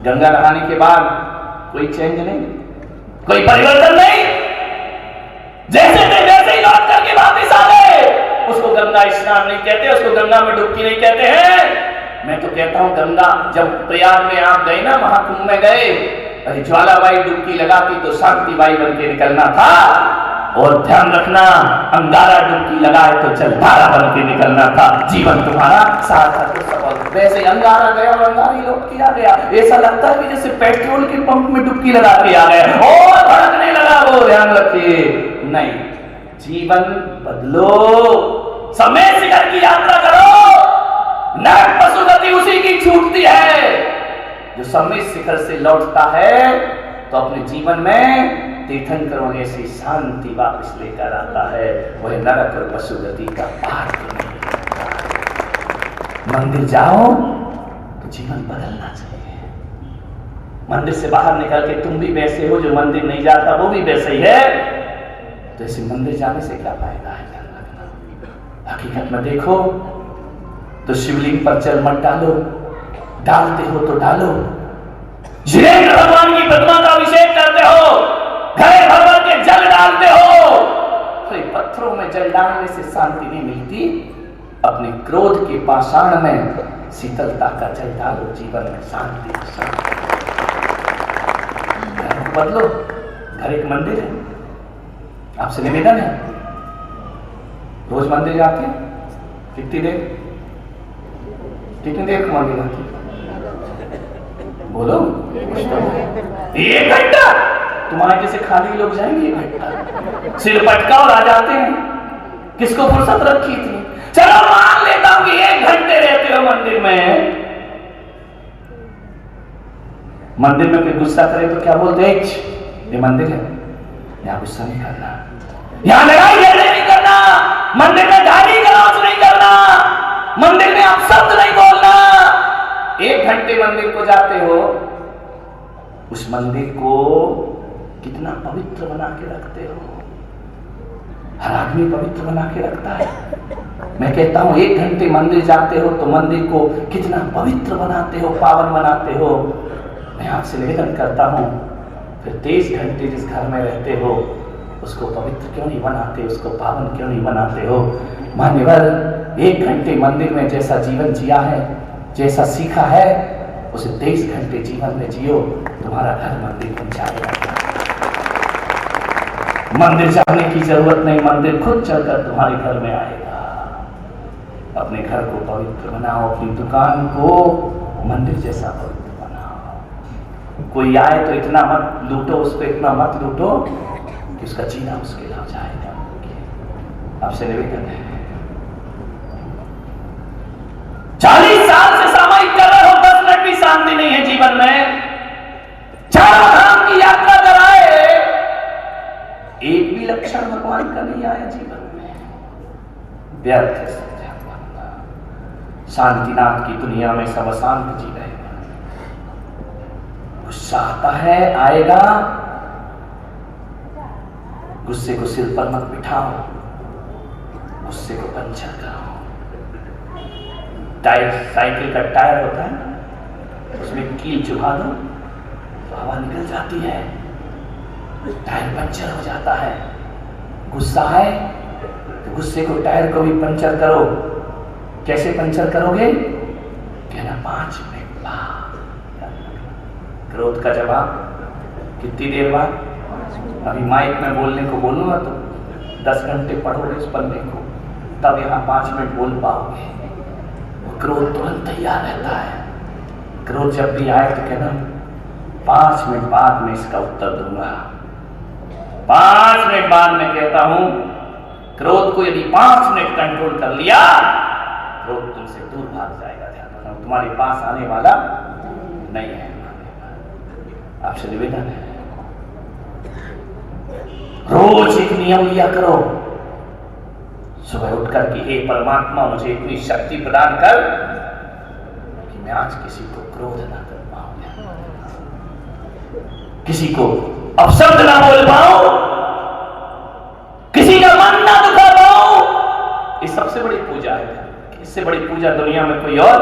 गंगा नहाने के बाद कोई चेंज नहीं, कोई परिवर्तन नहीं, जैसे थे वैसे ही लौट करके वापस आ गए। उसको गंगा स्नान नहीं कहते, उसको गंगा में डुबकी नहीं कहते हैं। मैं तो कहता हूं गंगा, जब प्रयाग में आप गए ना, महाकुंभ में गए, अरे ज्वालाबाई डुबकी लगाती तो शांतिबाई बन के निकलना था। और ध्यान रखना, अंगारा डुबकी लगाए तो जलधारा बन के निकलना था। जीवन तुम्हारा सार्थक सफल। वैसे अंगारा गया और अंगारी लौट के आ गया। ऐसा लगता है कि जैसे पेट्रोल के पंप में डुबकी लगा के आ गए और भड़कने लगा वो। ध्यान रखिए, नहीं, जीवन बदलो, समय शिखर की यात्रा करो। नरक पशुगति उसी की छूटती है। जो समय शिखर से लौटता है तो अपने जीवन में तीर्थंकरों जैसी शांति वापस लेकर आता है। वह नरक और पशुगति का पार नहीं करता। मंदिर जाओ तो जीवन बदलना चाहिए। मंदिर से बाहर निकल के तुम भी वैसे हो, जो मंदिर नहीं जाता वो भी वैसे ही है, तो ऐसे मंदिर जाने से क्या फायदा है? हकीकत में देखो तो शिवलिंग पर जल मत डालो, डालते हो तो डालो। जिनेंद्र भगवान की प्रतिमा का अभिषेक करते हो, घर भर भर के जल डालते हो, तो पत्थरों में जल डालने से शांति नहीं मिलती। अपने क्रोध के पाषाण में शीतलता का जल डालो, जीवन में शांति। घर को बदलो। घर एक मंदिर है। आपसे निवेदन है, रोज मंदिर जाते हैं? कितनी देर मंदिर जाते? बोलो, 1 घंटा। तुम्हारे जैसे खाली लोग जाएंगे 1 घंटा, सिर पटका और आ जाते हैं। किसको फुर्सत रखी थी? चलो मान लेता हूं कि 1 घंटे रहते हो मंदिर में। मंदिर में कोई गुस्सा करे तो क्या बोलते? ये मंदिर है, यहां गुस्सा नहीं करना, यहां लड़ाई झगड़े नहीं करना, मंदिर में गाली गलौज नहीं करना, मंदिर में अपशब्द नहीं बोलना। 1 घंटे मंदिर को जाते हो, उस मंदिर को कितना पवित्र बना के रखते हो। हर आदमी पवित्र बना के रखता है। मैं कहता हूं 1 घंटे मंदिर जाते हो तो मंदिर को कितना पवित्र बनाते हो, पावन बनाते हो। मैं आपसे निवेदन करता हूं, फिर 23 घंटे जिस घर में रहते हो उसको पवित्र क्यों नहीं बनाते, उसको पावन क्यों नहीं बनाते हो? मान्यवर, 1 घंटे मंदिर में जैसा जीवन जिया है, जैसा सीखा है, उसे 23 घंटे जीवन में जियो। तुम्हारा घर मंदिर बन जाएगा। मंदिर जाने की जरूरत नहीं, मंदिर खुद चलकर तुम्हारे घर में आएगा। अपने घर को पवित्र बनाओ, अपनी दुकान को मंदिर जैसा पवित्र बनाओ। कोई आए तो इतना मत लूटो, उसको इतना मत लूटो कि उसका जीना मुश्किल हो जाएगा। आपसे निवेदन है, 40 साल से सामायिक कर रहे हो, 10 मिनट भी शांति नहीं है जीवन में। 4 धाम की यात्रा कराए, एक भी लक्षण भगवान का नहीं आया जीवन में। व्यर्थ है सब। शांतिनाथ की दुनिया में सब अशांत जी रहे। गुस्सा आता है, आएगा, गुस्से को सिर पर मत बिठाओ, गुस्से को पंचर करो। टायर, साइकिल का टायर होता है, उसमें कील चुभा दो तो हवा निकल जाती है, टायर पंचर हो जाता है। गुस्सा है तो गुस्से को, टायर को भी पंचर करो। कैसे पंचर करोगे? कहना 5 मिनट बाद। क्रोध का जवाब कितनी देर बाद? अभी माइक में बोलने को बोलूंगा तो 10 घंटे पढ़ोगे इस पन्ने को, तब यहाँ 5 मिनट बोल पाओगे। वो क्रोध तुरंत तैयार रहता है। क्रोध जब भी आए तो कहना 5 मिनट बाद में इसका उत्तर दूंगा। 5 मिनट बाद में कहता हूं, क्रोध को यदि 5 मिनट कंट्रोल कर लिया, क्रोध तुमसे दूर भाग जाएगा। ध्यान रखना, तुम्हारे पास आने वाला नहीं है। आपसे निवेदन है, रोज एक नियम लिया करो। सुबह उठकर कि हे परमात्मा, मुझे इतनी शक्ति प्रदान कर कि मैं आज किसी को क्रोध ना कर पाऊं, किसी को अपशब्द ना बोल पाऊं, किसी का मन ना दुखा पाऊं। ये सबसे बड़ी पूजा है। इससे बड़ी पूजा दुनिया में कोई और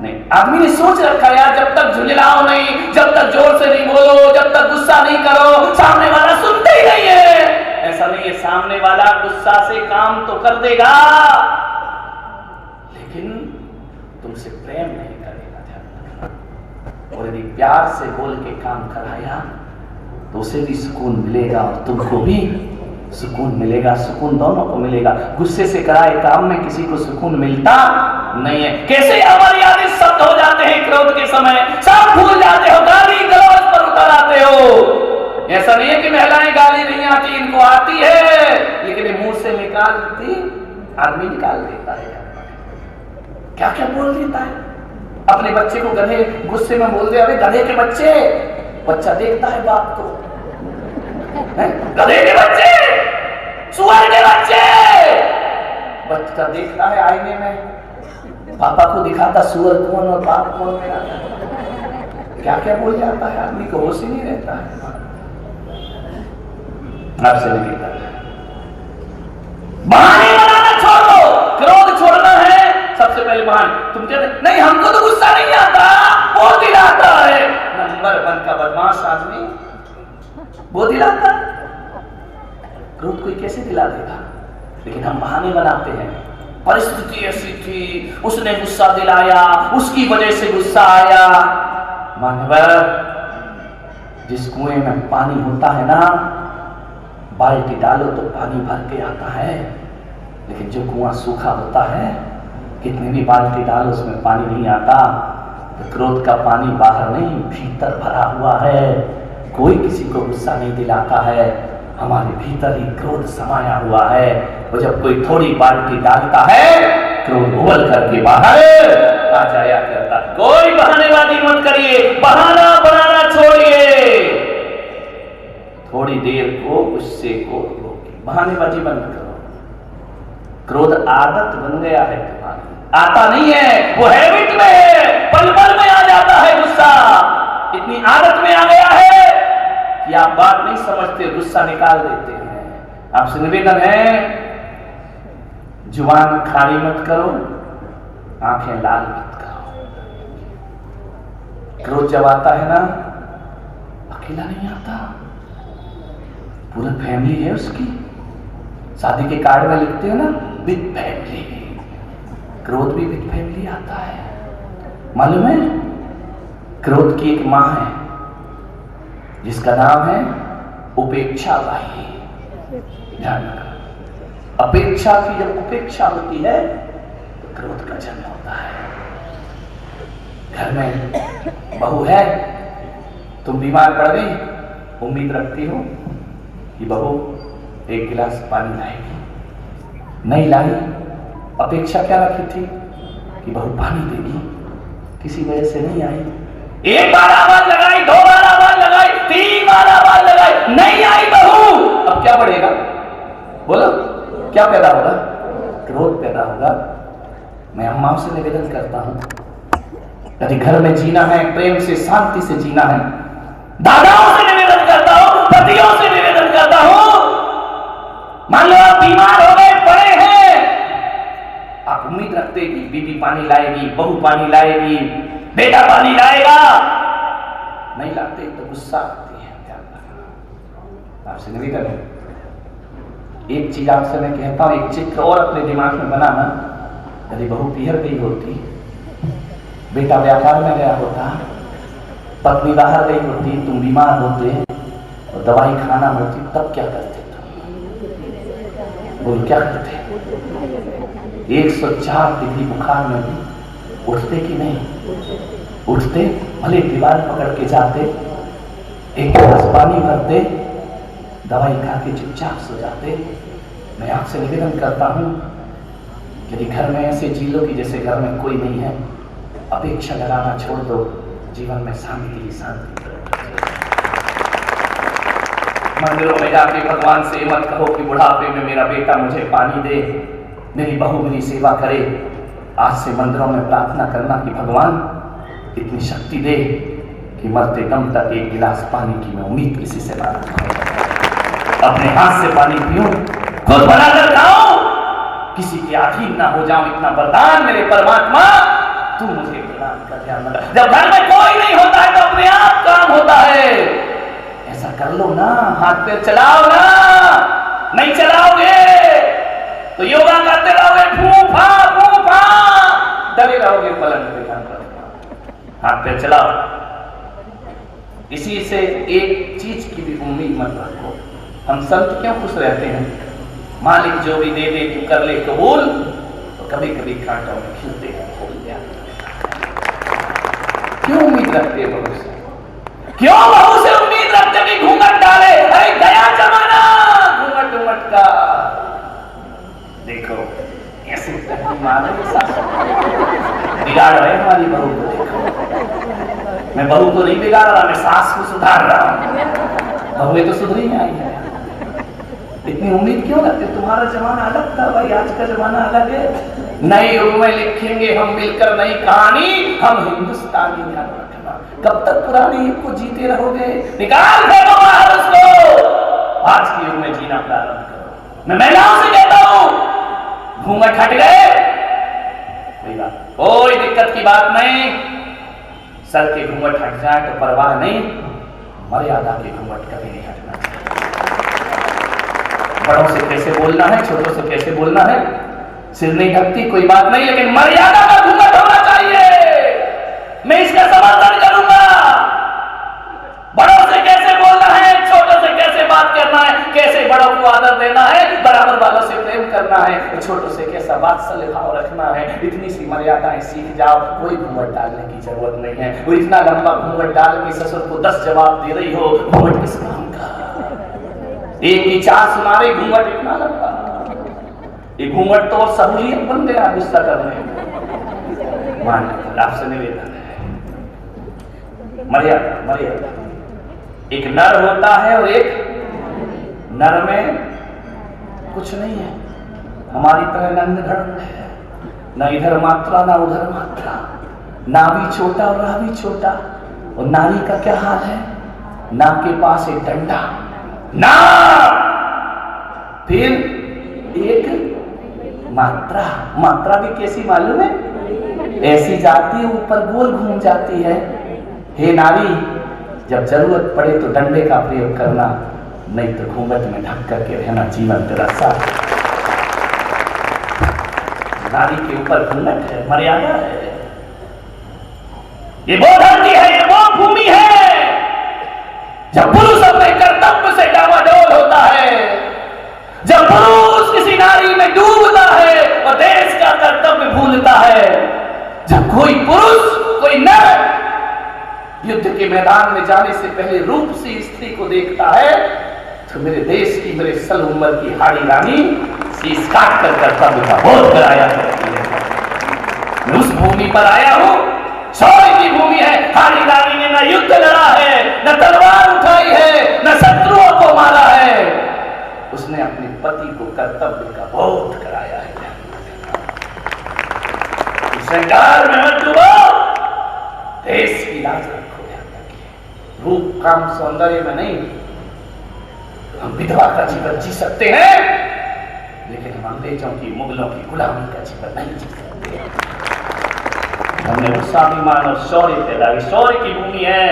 नहीं, आदमी ने सोच रखा है यार, जब तक झुंझलाओ नहीं, जब तक जोर से नहीं बोलो, जब तक गुस्सा नहीं करो, सामने वाला सुनते ही नहीं है। ऐसा नहीं है, सामने वाला गुस्सा से काम तो कर देगा लेकिन तुमसे प्रेम नहीं करेगा। और यदि प्यार से बोल के काम कराया तो उसे भी सुकून मिलेगा और तुमको भी सुकून मिलेगा, सुकून दोनों को मिलेगा। गुस्से से कराए काम में किसी को सुकून मिलता नहीं है। कैसे हमारी आदत शब्द हो जाते हैं क्रोध के समय, सब भूल जाते हो, गाली गलौज पर उतर आते हो। ऐसा नहीं है कि महिलाएं गाली नहीं आती, इनको आती है, लेकिन मुंह से निकालती आदमी निकाल देता है। क्या क्या बोल देता है। अपने बच्चे को गधे गुस्से में बोल दे, अरे गधे के बच्चे, बच्चा देखता है बाप को, गधे के बच्चे, सुअर के बच्चे, बच्चा देखता है आईने में, पापा को दिखाता सुअर कौन और बाप कौन मेरा। क्या क्या बोल जाता है, आदमी को होश ही नहीं रहता है। आपसे नहीं कहता, बहाने बनाना छोड़ो, क्रोध छोड़ना है। सबसे पहले बहाने, तुम कहते नहीं हमको तो गुस्सा नहीं आता, वो दिलाता है। नंबर 1 का बदमाश आदमी वो दिलाता है। क्रोध कोई कैसे दिला देगा, लेकिन हम बहाने बनाते हैं। परिस्थिति ऐसी थी, उसने गुस्सा दिलाया, उसकी वजह से गुस्सा आया। मानवर, जिस कुएं में पानी होता है ना, बाल्टी डालो तो पानी भर के आता है, लेकिन जो कुआं सूखा होता है, कितनी भी बाल्टी डालो उसमें पानी नहीं आता। तो क्रोध का पानी बाहर नहीं, भीतर भरा हुआ है। कोई किसी को गुस्सा नहीं दिलाता है, हमारे भीतर ही क्रोध समाया हुआ है। और जब कोई थोड़ी बाल्टी डालता है, क्रोध उबल करके बाहर आ जाया करता। कोई बहानेबाजी मत करिए, बहाना बनाना छोड़िए। थोड़ी देर को गुस्से को रोकिए, बहानेबाजी बंद करो। क्रोध आदत बन गया है तुम्हारी, आता नहीं है, वो हैबिट में है, पल पल में आ जाता है गुस्सा। इतनी आदत में आ गया है कि आप बात नहीं समझते, गुस्सा निकाल देते हैं। आपसे निवेदन है, जुबान खाली मत करो, आंखें लाल मत करो। क्रोध जब आता है ना, अकेला नहीं आता, पूरा फैमिली है उसकी। शादी के कार्ड में लिखते हैं ना, विद फैमिली। क्रोध भी विद फैमिली आता है। मालूम है, क्रोध की एक मां है जिसका नाम है उपेक्षा बाई। ध्यान रखना, अपेक्षा की जब उपेक्षा होती है तो क्रोध का जन्म होता है। घर में बहू है, तुम बीमार पड़ गई, उम्मीद रखती हो कि बहू 1 गिलास पानी लाएगी, नहीं लाई। अपेक्षा क्या रखी थी कि बहू पानी देगी, किसी वजह से नहीं आई। 1 बार आवाज लगाई, 2 बार आवाज लगाई, 3 बार आवाज लगाई, नहीं आई बहू। अब क्या बढ़ेगा, बोलो क्या पैदा होगा, क्रोध पैदा होगा। मैं अम्माओं से निवेदन करता हूं, यदि घर में जीना है, प्रेम से शांति से जीना है, दादाओं से निवेदन करता हूं, पतियों से निवेदन करता हूं, मान लो आप बीमार हो गए, पड़े हैं, आप उम्मीद रखते कि बीबी पानी लाएगी, बहू पानी लाएगी, बेटा पानी लाएगा, नहीं लाते तो गुस्सा आती है। आपसे निवेदन है, एक चीज आपसे मैं कहता हूं, एक चित्र और अपने दिमाग में बनाना। यदि बहू पियर गई होती, बेटा व्यापार में गया होता, पत्नी बाहर गई होती, तुम बीमार होते और दवाई खाना होती, तब क्या करते तुम, बोलो क्या करते? 104 डिग्री बुखार में भी उठते कि नहीं उठते? भले दीवार पकड़ के जाते, 1 गिलास पानी भरते, दवाई खा के चुपचाप सो जाते। मैं आपसे निवेदन करता हूं, यदि घर में ऐसे जी लो कि जैसे घर में कोई नहीं है, अपेक्षा लगाना छोड़ दो, जीवन में शांति ही शांति। मंदिरों में जाके भगवान से मत कहो कि बुढ़ापे में मेरा बेटा मुझे पानी दे, मेरी बहू मेरी सेवा करे। आज से मंदिरों में प्रार्थना करना कि भगवान इतनी शक्ति दे कि मरते दम तक 1 गिलास पानी की मैं उम्मीद किसी से ना रखूं, अपने हाथ से पानी पीऊं, खुद बनाकर खाऊं, किसी के अधीन ना हो जाऊं। इतना वरदान मेरे परमात्मा तू मुझे प्रदान जाना। जब घर में कोई नहीं होता है तो अपने आप काम होता है। ऐसा कर लो ना, हाथ पैर चलाओ ना। नहीं चलाओगे तो योगा करते रहोगे, फूफा फूफा डरे रहोगे पलंग पे। हाथ पैर चलाओ। इसी से एक चीज की भी उम्मीद मत रखो। हम संत क्यों खुश रहते हैं? मालिक जो भी दे दे तू कर ले कबूल, तो कभी कभी कांटों में खिलते हैं। क्यों उम्मीद रखते हैं बहू से? क्यों बहू से उम्मीद रखते कि घूंघट डाले? अरे गया जमाना घूंघट घूंघट का। देखो कैसे बिगाड़ रहे हमारी बहू को। देखो मैं बहू को नहीं बिगाड़ रहा, मैं सास को सुधार रहा हूं। बहुएं तो सुधरी में आई है। इतनी उम्मीद क्यों रखते? तुम्हारा जमाना अलग था भाई, आज का जमाना अलग है। नई उम्में लिखेंगे हम मिलकर नई कहानी, हम हिंदुस्तानी का रखना। कब तक पुरानी को जीते रहोगे? निकाल फेंको बाहर उसको। आज की उम्में जीना प्रारंभ करो। मैं महिलाओं से कहता हूं, घूंघट हट गए, कोई दिक्कत की बात नहीं। सर के घूंघट हट जाए तो परवाह नहीं, मर्यादा के घूंघट कभी नहीं हटना। बड़ों से कैसे बोलना है, छोटों से कैसे बोलना है, सिर नहीं ढकती कोई बात नहीं, लेकिन मर्यादा का घूंघट होना चाहिए। मैं इसका समर्थन करूंगा। बड़ों से कैसे बोलना है, छोटों से कैसे बात करना है, कैसे बड़ों को आदर देना है, बराबर वालों से प्रेम करना है, छोटों से कैसा वात्सल्य भाव रखना है, इतनी सी मर्यादाएं सीख जाओ। कोई घूंघट डालने की जरूरत नहीं है। वो इतना लंबा घूंघट डाल के ससुर को 10 जवाब दे रही हो, घूंघट किस काम का? एक ही चार सुनारे घूंघट इतना लंबा। ये घूंघट तो और सहूलियत बन गया गुस्सा करने। मान आपसे निवेदन है, मर्यादा मर्यादा। एक नर होता है और एक नर में कुछ नहीं है। हमारी तरह नंद धड़ंग है, न इधर मात्रा ना उधर मात्रा, ना भी छोटा और ना भी छोटा। और नारी का क्या हाल है? ना के पास एक डंडा, ना फिर एक मात्रा। मात्रा भी कैसी मालूम है? ऐसी जाती है ऊपर गोल घूम जाती है। हे नारी, जब जरूरत पड़े तो डंडे का प्रयोग करना, नहीं तो घूंघट में ढक करके रहना जीवन तेरा साथ। नारी के ऊपर घूंघट है, मर्यादा है। ये वो धरती है, ये वो भूमि है जब पुरुष अपने कर्तव्य से डामाडोल होता है, जब पुरुष किसी नारी में डूबता है और देश का कर्तव्य भूलता है, जब कोई पुरुष कोई नर युद्ध के मैदान में जाने से पहले रूप से स्त्री को देखता है, तो मेरे देश की, मेरे सल उम्र की हाड़ी रानी शीश काट कर कर्तव्य का बोध कराया करती है। मैं उस भूमि पर आया हूं, शौर्य की भूमि है। हाड़ी रानी ने न युद्ध लड़ा है, न तलवार उठाई है, न शत्रुओं को मारा है। उसने अपने पति को कर्तव्य का बोध कराया है। श्रृंगार में मत डूबो, देश की लाज रखो। रूप काम सौंदर्य में नहीं। हम विधवा का जीवन जी सकते हैं, लेकिन हम अंग्रेजों की, मुगलों की गुलामी का जीवन नहीं जी सकते। हमने वो स्वाभिमान और शौर्य पैदा की, शौर्य की भूमि है।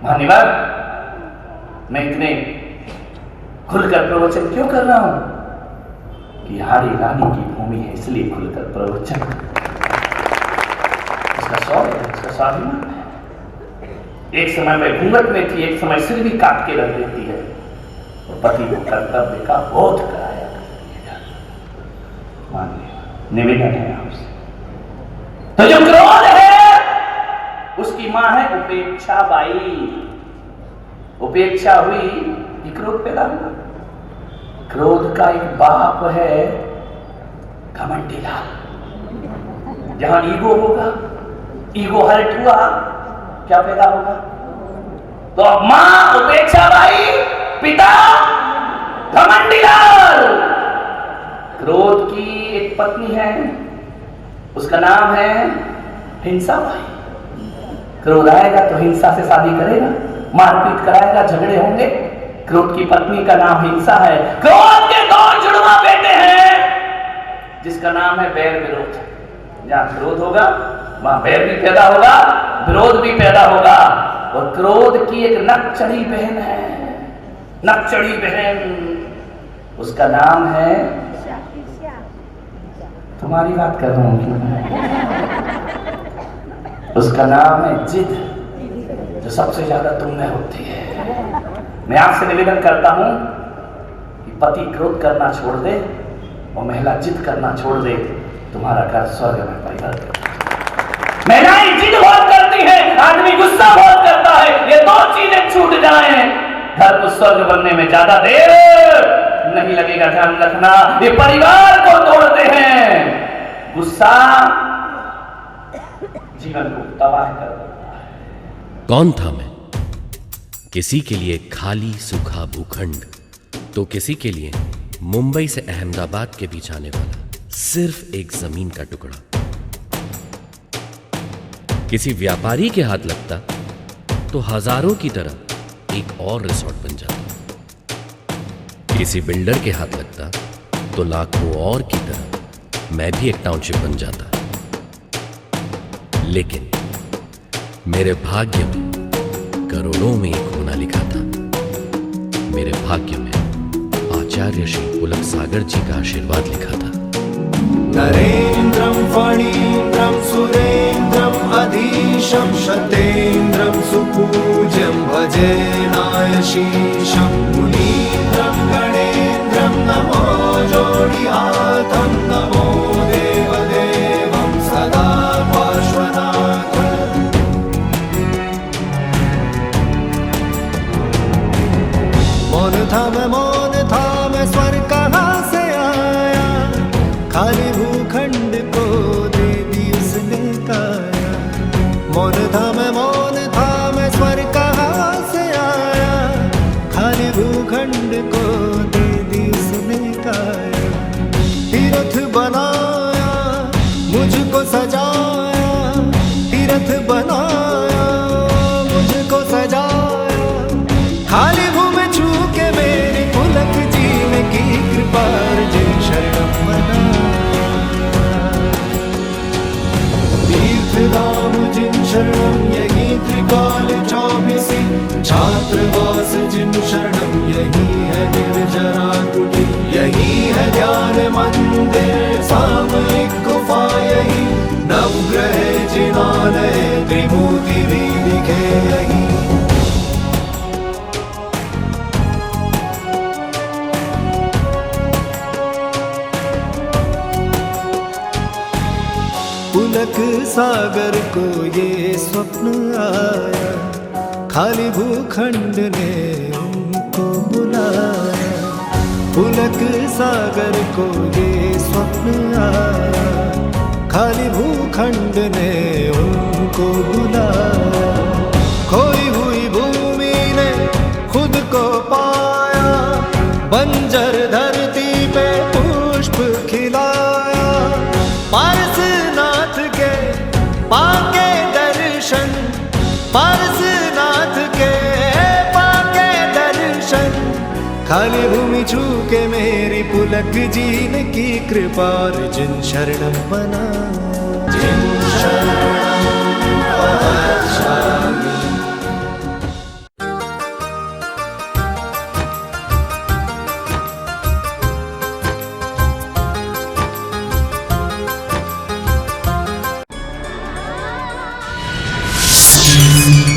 मान्यवर, मैं इतने खुलकर प्रवचन क्यों कर रहा हूं? कि हाड़ी रानी की भूमि है, इसलिए खुलकर प्रवचन। इसका शौर्य है, इसका स्वाभिमान है। एक समय में घूंघट में थी, एक समय सिर भी काट के रख देती है और पति को कर्तव्य का बोध कराया करती है। मानिए, निवेदन है आपसे। तो जो क्रोध है उसकी मां है उपेक्षा बाई। उपेक्षा हुई कि क्रोध पैदा हुआ। क्रोध का एक बाप है घमंडी लाल। जहां ईगो होगा, ईगो हर्ट हुआ, क्या पैदा होगा? तो अब मां उपेक्षा बाई, पिता घमंडी लाल। क्रोध की एक पत्नी है, उसका नाम है हिंसा बाई। क्रोध आएगा तो हिंसा से शादी करेगा, मारपीट कराएगा, झगड़े होंगे। क्रोध की पत्नी का नाम हिंसा है। क्रोध के 2 जुड़वा बेटे हैं, जिसका नाम है बैर विरोध। जहां क्रोध होगा वहां बैर भी पैदा होगा, विरोध भी पैदा होगा। और क्रोध की एक नकचढ़ी बहन है, नकचढ़ी बहन, उसका नाम है, तुम्हारी बात कर रहा हूं क्यों, उसका नाम है जिद, जो सबसे ज्यादा तुम में होती है। मैं आपसे निवेदन करता हूं कि पति क्रोध करना छोड़ दे और महिला जिद करना छोड़ दे, तुम्हारा घर स्वर्ग में परिवर्तित। महिलाएं जिद बहुत करती है, आदमी गुस्सा बहुत करता है, ये दो चीजें छूट जाएं, घर को स्वर्ग बनने में ज्यादा देर नहीं लगेगा। ध्यान रखना, ये परिवार को तोड़ते हैं। गुस्सा जीवन को तबाह कर देता है। कौन था मैं? किसी के लिए खाली सूखा भूखंड, तो किसी के लिए मुंबई से अहमदाबाद के बीच आने वाला सिर्फ एक जमीन का टुकड़ा। किसी व्यापारी के हाथ लगता तो हजारों की तरह एक और रिसोर्ट बन जाता, किसी बिल्डर के हाथ लगता तो लाखों और की तरह मैं भी एक टाउनशिप बन जाता। लेकिन मेरे भाग्य में करोड़ों में एक होना लिखा था। मेरे भाग्य में आचार्य श्री पुलक सागर जी का आशीर्वाद लिखा था। नरेन्द्रं फणीन्द्रं सुरेन्द्रं अधीशं शतेन्द्रं सुपूज्यं भजे नायशीशं मुनीन्द्रं गणेन्द्रं नमो जोडिहातं नमो देवदेवं सदा पार्श्वनाथ। मौन था मैं स्वर कहाँ से आया, खाली भूखंड को दे दी उसने काया। मौन था मैं स्वर कहाँ से आया, खाली भूखंड को दे दी उसने काया। तीर्थ बनाया मुझको सजाया, तीर्थ बनाया मुझको सजाया। खाली भूमि छू के मेरी पुलक जीने की कृपा अर्जुन शरणम मना। तीर्थधाम जिन शरणम यही त्रिकाल चौबीसी, छात्रवास जिन शरणम यही है निर्जरा कुटी। यही है ध्यान मंदिर सामयिक गुफा, यही नवग्रह जिनालय त्रिमूर्ति भी दिखे यही। पुलक सागर को ये स्वप्न आया, खाली भूखंड ने उनको बुलाया। पुलक सागर को ये स्वप्न आया, खाली भूखंड ने उनको बुलाया। खोई हुई भूमि ने खुद को पाया, बंजर धरती पे पुष्प खिलाया। पारसनाथ के पाके दर्शन, पारसनाथ के पाके दर्शन। खाली भूमि छू के मेरी पुलक जीने की कृपा जिन शरणम बना। जिन शरणम